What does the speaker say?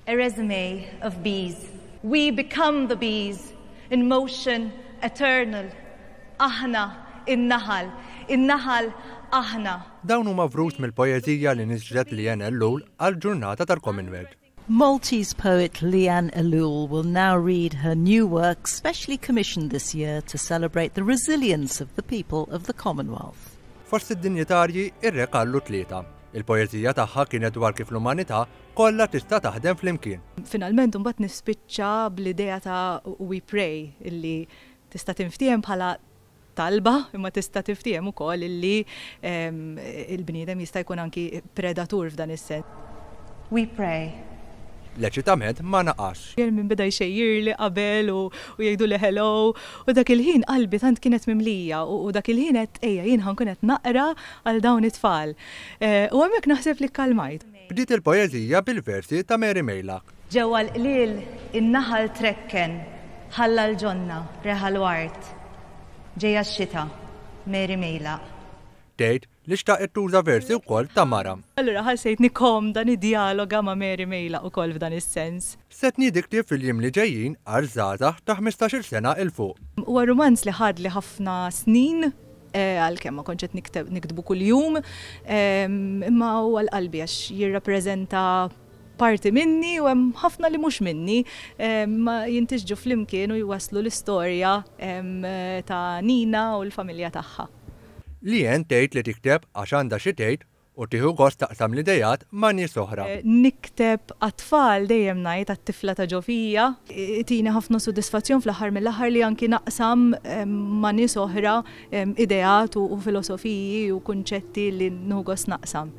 A resume of bees. We become the bees in motion eternal. Aħna in-naħal, in-naħal aħna. Dawn huma vrut mill-poeżija li niżġet Leanne Ellul għall-Ġurnata tal-Commonwealth. Maltese poet Leanne Ellul will now read her new work specially commissioned this year to celebrate the resilience of the people of the Commonwealth. Fost id-dinjitarji ir-re kallu tlieta. Il-poeżija tagħha kienet dwar kif l-umanità kollha tista' taħdem flimkien. Finalment imbagħad nispiċċa bl-idea ta' We Pray illi tista' tinftiem bħala talba imma tista' tiftiem ukoll illi il-bniedem jista' jkun anki predatur f'dan is-sens. We pray. L-eċitament ma naqax. Min beda jxejjirli qabel u jgħidu li hello u dak il-ħin qalbi tant kienet mimlija u dak il-ħin qed ejja jien ħankun qed naqra għal dawn it-tfal. U hemmhekk naħseb li kkalmajt. Bdiet il-poeżija bil-versi ta' Mary Mailak. Ġewwa l-qliel in-naħal trekken, ħalla l-ġonna, reħa l-wart. Ġejja x-xita, Mary Mailak. Tgħid li xtaqet tuża versi wkoll ta' mara. Allura ħassejt nikomda niddialoga ma' Mary Mailak ukoll f'dan is-sens. Setni diktib fil-jiem li ġejjin għal żgħażagħ ta' 15-il sena il fuq. Huwa romanz li ħad li ħafna snin għalkemm ma kontx qed niktbu kuljum, imma huwa l-qalbi għax jirrappreżenta parti minni u hemm ħafna li mhux minni ma jintiġġu flimkien u jwaslu l-istorja ta' Nina u l-familja tagħha. Leanne tgħid li tikteb għax għandha xi tgħid u tieħu gost taqsam l-idejat ma' nies oħra. Nikteb għat-tfal dejjem ngħid għat-tifla ta' ġofija, tina ħafna sodisfazzjon fl-aħħar mill-aħħar li anki naqsam ma' nies oħra idejat u filosofiji u kunċetti li nħu gost naqsam.